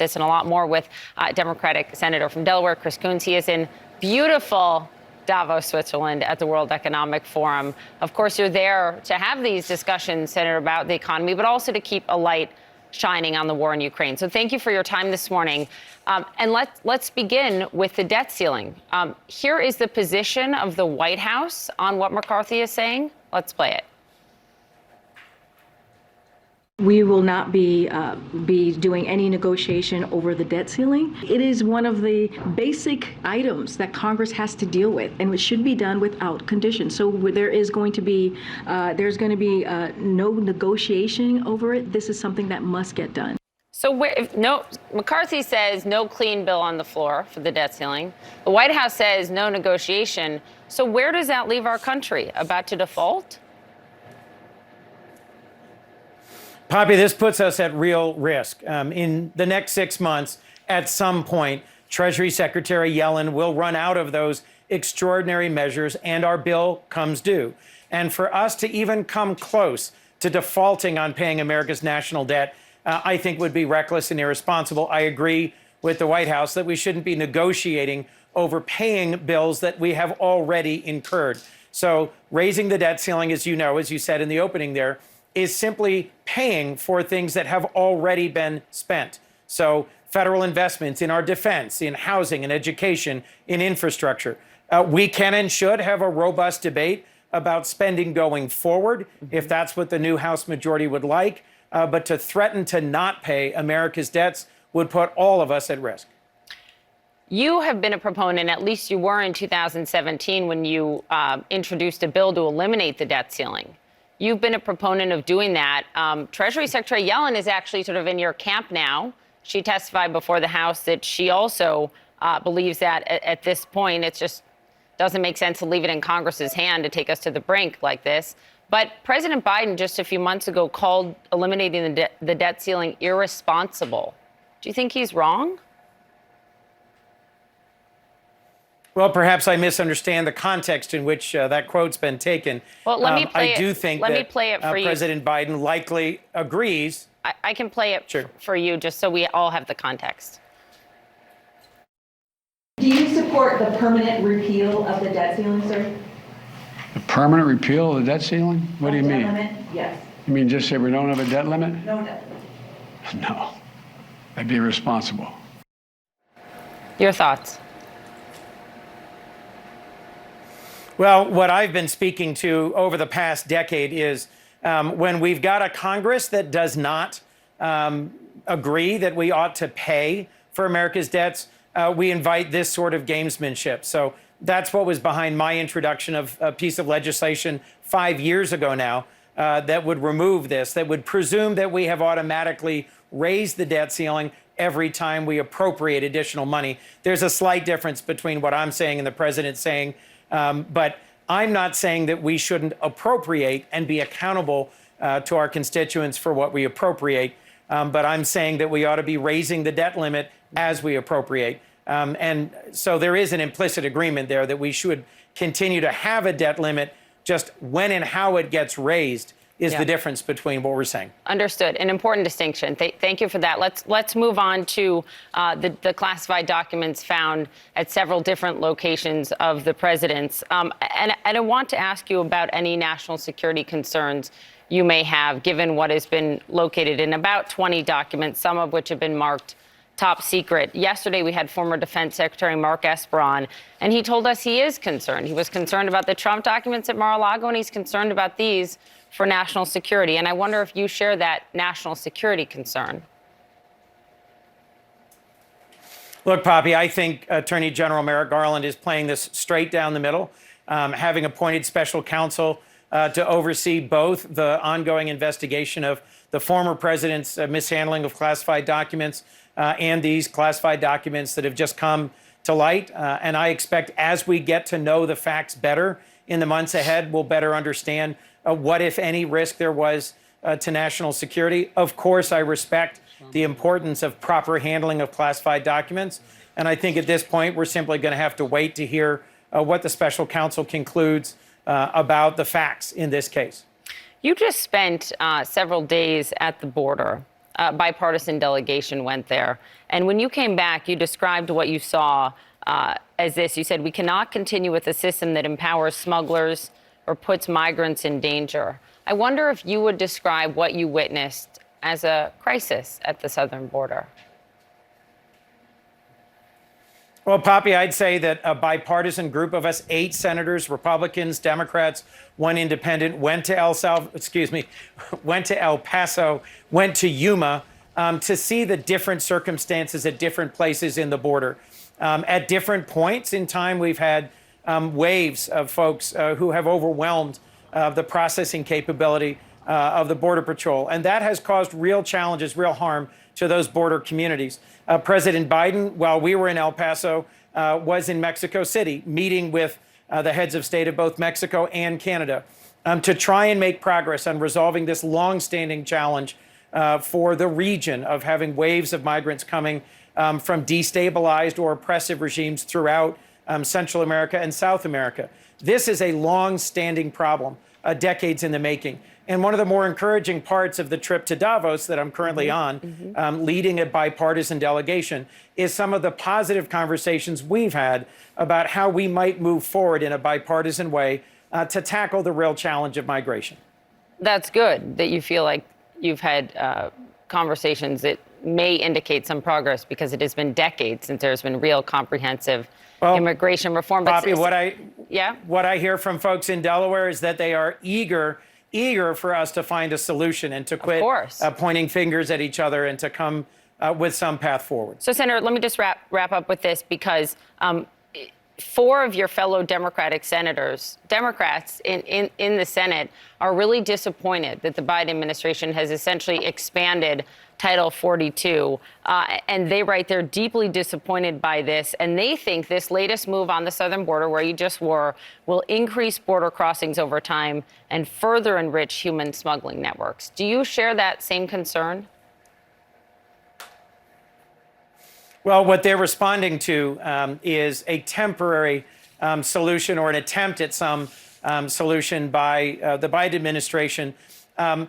this and a lot more with Democratic Senator from Delaware, Chris Coons. He is in beautiful Davos, Switzerland, at the World Economic Forum. Of course, you're there to have these discussions, Senator, about the economy, but also to keep a light shining on the war in Ukraine. So thank you for your time this morning. And let's begin with the debt ceiling. Here is the position of the White House on what McCarthy is saying. Let's play it. We will not be doing any negotiation over the debt ceiling. It is one of the basic items that Congress has to deal with, and it should be done without conditions. So there is going to be no negotiation over it. This is something that must get done. So McCarthy says no clean bill on the floor for the debt ceiling. The White House says no negotiation. So where does that leave our country? About to default? Poppy, this puts us at real risk. In the next 6 months, at some point, Treasury Secretary Yellen will run out of those extraordinary measures and our bill comes due. And for us to even come close to defaulting on paying America's national debt, I think would be reckless and irresponsible. I agree with the White House that we shouldn't be negotiating over paying bills that we have already incurred. So raising the debt ceiling, as you know, as you said in the opening there, is simply paying for things that have already been spent. So federal investments in our defense, in housing and education, in infrastructure. We can and should have a robust debate about spending going forward, if that's what the new House majority would like. But to threaten to not pay America's debts would put all of us at risk. You have been a proponent, at least you were in 2017 when you introduced a bill to eliminate the debt ceiling. You've been a proponent of doing that. Treasury Secretary Yellen is actually sort of in your camp now. She testified before the House that she also believes that at this point, it just doesn't make sense to leave it in Congress's hand to take us to the brink like this. But President Biden just a few months ago called eliminating the debt ceiling irresponsible. Do you think he's wrong? Well, perhaps I misunderstand the context in which that quote's been taken. Well, let me play I do think that President Biden likely agrees. I can play it for you just so we all have the context. Do you support the permanent repeal of the debt ceiling, sir? The permanent repeal of the debt ceiling? What do you mean? Debt limit? Yes. You mean just say we don't have a debt limit? No debt limit. No. That'd be irresponsible. Your thoughts? Well, what I've been speaking to over the past decade is when we've got a Congress that does not agree that we ought to pay for America's debts, we invite this sort of gamesmanship. So that's what was behind my introduction of a piece of legislation 5 years ago now that would remove this, that would presume that we have automatically raised the debt ceiling every time we appropriate additional money. There's a slight difference between what I'm saying and the president saying. But I'm not saying that we shouldn't appropriate and be accountable to our constituents for what we appropriate. But I'm saying that we ought to be raising the debt limit as we appropriate. And so there is an implicit agreement there that we should continue to have a debt limit. Just when and how it gets raised is the difference between what we're saying. Understood. An important distinction. Thank you for that. Let's move on to the classified documents found at several different locations of the president's. And I want to ask you about any national security concerns you may have, given what has been located in about 20 documents, some of which have been marked top secret. Yesterday, we had former Defense Secretary Mark Esper on, and he told us he is concerned. He was concerned about the Trump documents at Mar-a-Lago, and he's concerned about these for national security. And I wonder if you share that national security concern. Look, Poppy, I think Attorney General Merrick Garland is playing this straight down the middle, having appointed special counsel to oversee both the ongoing investigation of the former president's mishandling of classified documents and these classified documents that have just come to light. And I expect as we get to know the facts better in the months ahead, we'll better understand what, if any, risk there was to national security. Of course, I respect the importance of proper handling of classified documents. And I think at this point, we're simply going to have to wait to hear what the special counsel concludes about the facts in this case. You just spent several days at the border. bipartisan delegation went there. And when you came back, you described what you saw as this. You said, we cannot continue with a system that empowers smugglers or puts migrants in danger. I wonder if you would describe what you witnessed as a crisis at the southern border. Well, Poppy, I'd say that a bipartisan group of us, 8 senators, Republicans, Democrats, 1 independent, went to El Paso, went to Yuma to see the different circumstances at different places in the border. At different points in time, we've had waves of folks who have overwhelmed the processing capability of the Border Patrol. And that has caused real challenges, real harm to those border communities. President Biden, while we were in El Paso, was in Mexico City, meeting with the heads of state of both Mexico and Canada to try and make progress on resolving this longstanding challenge for the region of having waves of migrants coming from destabilized or oppressive regimes throughout Central America and South America. This is a long-standing problem, decades in the making. And one of the more encouraging parts of the trip to Davos that I'm currently on, leading a bipartisan delegation, is some of the positive conversations we've had about how we might move forward in a bipartisan way to tackle the real challenge of migration. That's good that you feel like you've had conversations that may indicate some progress, because it has been decades since there's been real comprehensive immigration reform. Poppy, what I hear from folks in Delaware is that they are eager for us to find a solution and to quit pointing fingers at each other and to come with some path forward. So, Senator, let me just wrap up with this, because 4 of your fellow Democratic senators, Democrats in the Senate, are really disappointed that the Biden administration has essentially expanded Title 42. And they write they're deeply disappointed by this. And they think this latest move on the southern border, where you just were, will increase border crossings over time and further enrich human smuggling networks. Do you share that same concern? Well, what they're responding to is a temporary solution, or an attempt at some solution by the Biden administration.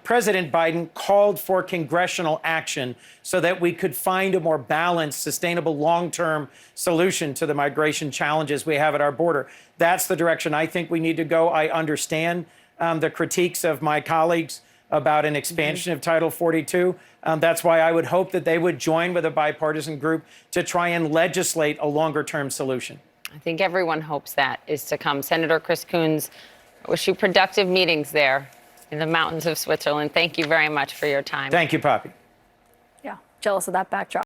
President Biden called for congressional action so that we could find a more balanced, sustainable, long-term solution to the migration challenges we have at our border. That's the direction I think we need to go. I understand the critiques of my colleagues about an expansion of Title 42. That's why I would hope that they would join with a bipartisan group to try and legislate a longer-term solution. I think everyone hopes that is to come. Senator Chris Coons, I wish you productive meetings there in the mountains of Switzerland. Thank you very much for your time. Thank you, Poppy. Yeah, jealous of that backdrop.